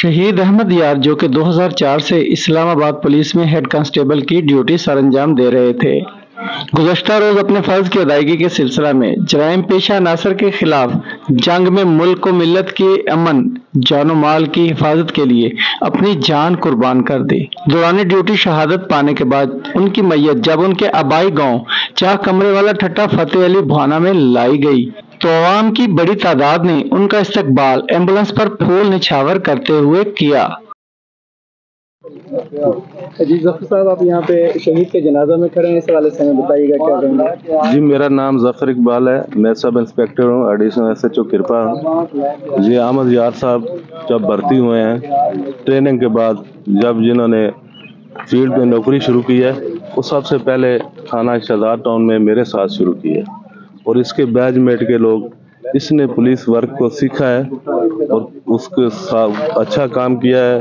शहीद अहमद यार जो कि 2004 से इस्लामाबाद पुलिस में हेड कांस्टेबल की ड्यूटी सरअंजाम दे रहे थे, गुज़श्ता रोज अपने फर्ज की अदायगी के सिलसिला में जराइम पेशा नासर के खिलाफ जंग में मुल्क व मिल्लत के अमन जानो माल की हिफाजत के लिए अपनी जान कुर्बान कर दी। दौरान ड्यूटी शहादत पाने के बाद उनकी मैयत जब उनके आबाई गांव चाह कमरे वाला ठट्टा फतेह अली भाना में लाई गई तो अवाम की बड़ी तादाद ने उनका इस्तकबाल एम्बुलेंस पर फूल निछावर करते हुए किया। जी जफर साहब, आप यहाँ पे शहीद के जनाजा में खड़े हैं, इस हवाले से हमें बताइएगा क्या कहेंगे। जी, मेरा नाम जफर इकबाल है, मैं सब इंस्पेक्टर हूँ, एडिशनल एसएचओ किरपा हूँ। जी, अहमद यार साहब जब भर्ती हुए हैं ट्रेनिंग के बाद, जब जिन्होंने फील्ड में नौकरी शुरू की है, वो सबसे पहले थाना शहजाद टाउन में मेरे साथ शुरू की है और इसके बैचमेट के लोग इसने पुलिस वर्क को सीखा है और उसके साथ अच्छा काम किया है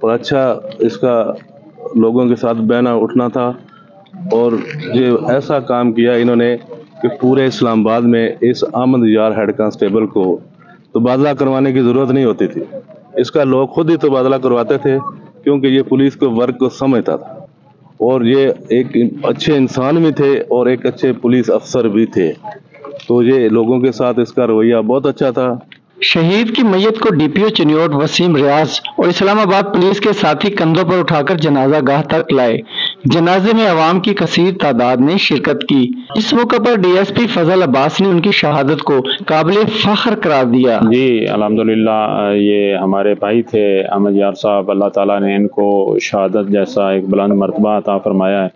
और अच्छा इसका लोगों के साथ बहना उठना था और ये ऐसा काम किया इन्होंने कि पूरे इस्लामाबाद में इस अहमद यार हेड कांस्टेबल को तबादला करवाने की ज़रूरत नहीं होती थी। इसका लोग खुद ही तबादला करवाते थे क्योंकि ये पुलिस के वर्क को समझता था और ये एक अच्छे इंसान भी थे और एक अच्छे पुलिस अफसर भी थे, तो ये लोगों के साथ इसका रवैया बहुत अच्छा था। शहीद की मैयत को डीपीओ चिन्योट वसीम रियाज और इस्लामाबाद पुलिस के साथी कंधों पर उठाकर जनाजा गाह तक लाए। जनाजे में अवाम की कसीर तादाद ने शिरकत की। इस मौके पर डीएसपी फजल अब्बास ने उनकी शहादत को काबिल फख्र करार दिया। जी अल्हम्दुलिल्लाह, ये हमारे भाई थे अहमद यार साहब, अल्लाह ताला ने इनको शहादत जैसा एक बुलंद मर्तबा अता फरमाया है।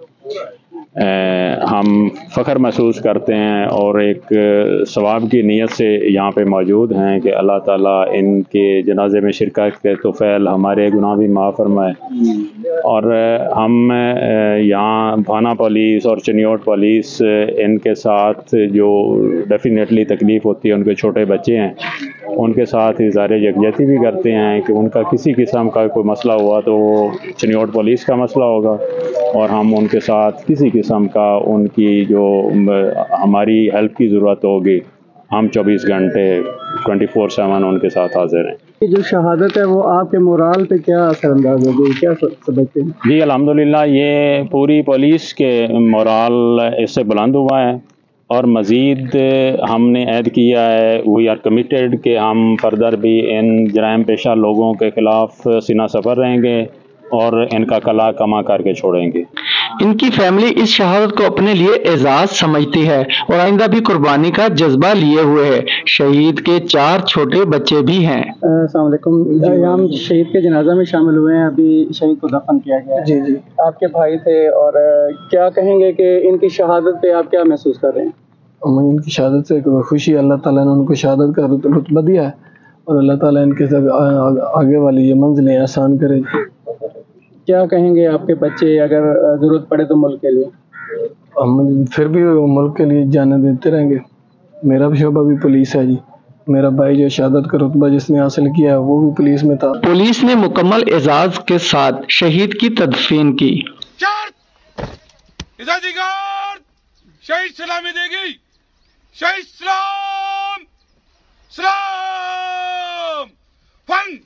हम फ़ख्र महसूस करते हैं और एक सवाब की नीयत से यहाँ पे मौजूद हैं कि अल्लाह ताला इनके जनाजे में शिरकत के तोफ़ैल हमारे गुनाह भी माफ़ फरमाए। और हम यहाँ भाना पुलिस और चिन्योट पुलिस इनके साथ जो डेफिनेटली तकलीफ़ होती है, उनके छोटे बच्चे हैं, उनके साथ इज़हार यकजहती भी करते हैं कि उनका किसी किस्म का कोई मसला हुआ तो वो चिन्योट पुलिस का मसला होगा और हम उनके साथ किसी किस्म का उनकी जो हमारी हेल्प की ज़रूरत होगी, हम 24 घंटे 24/7 उनके साथ हाजिर हैं। ये जो शहादत है वो आपके मोराल पे क्या असरअंदाज होगी, क्या समझते हैं? जी अल्हम्दुलिल्लाह, ये पूरी पुलिस के मोराल इससे बुलंद हुआ है और मज़ीद हमने ऐड किया है, वी आर कमिटेड कि हम फर्दर भी इन जराइम पेशा लोगों के ख़िलाफ़ सीना सफ़र रहेंगे और इनका कला कमा करके छोड़ेंगे। इनकी फैमिली इस शहादत को अपने लिए एजाज समझती है और आइंदा भी कुर्बानी का जज्बा लिए हुए है। शहीद के 4 छोटे बच्चे भी हैं। अस्सलाम वालेकुम। हम शहीद के जनाजा में शामिल हुए हैं, अभी शहीद को दफन किया गया है। जी जी, आपके भाई थे और क्या कहेंगे कि इनकी शहादत पे आप क्या महसूस कर रहे हैं? इनकी शहादत से खुशी, अल्लाह ताला ने उनको शहादत का रुतबा दिया है और अल्लाह ताला इनके आगे वाली ये मंजिलें आसान करे। क्या कहेंगे आपके बच्चे अगर ज़रूरत पड़े तो मुल्क के लिए? हम फिर भी मुल्क के लिए जाने देते रहेंगे। मेरा भी शोबा भी पुलिस है जी। मेरा भाई जो शहादत का रुतबा जिसने हासिल किया है वो भी पुलिस में था। पुलिस ने मुकम्मल एजाज के साथ शहीद की तदफीन की। शहीद सलामी देगी। शहीद सलाम सलाम फन।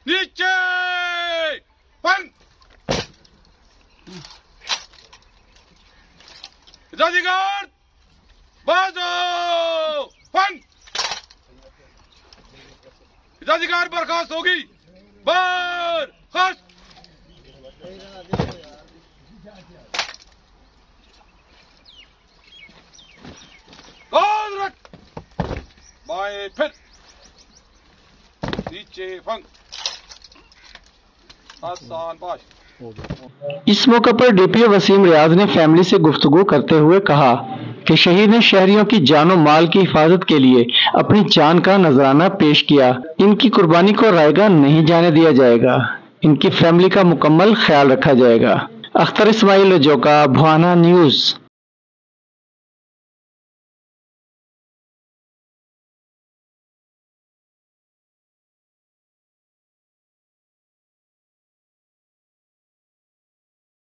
नीचे फंग हिदायतगार बाजो फंग हिदायतगार बर्खास्त होगी बर्खास्त बाएं फिर नीचे फंग आसान बाश। इस मौके पर डीपीओ वसीम रियाज ने फैमिली से गुफ्तगू करते हुए कहा कि शहीद ने शहरियों की जान और माल की हिफाजत के लिए अपनी जान का नजराना पेश किया। इनकी कुर्बानी को रायगा नहीं जाने दिया जाएगा। इनकी फैमिली का मुकम्मल ख्याल रखा जाएगा। अख्तर इस्माइल जोका, भवाना न्यूज।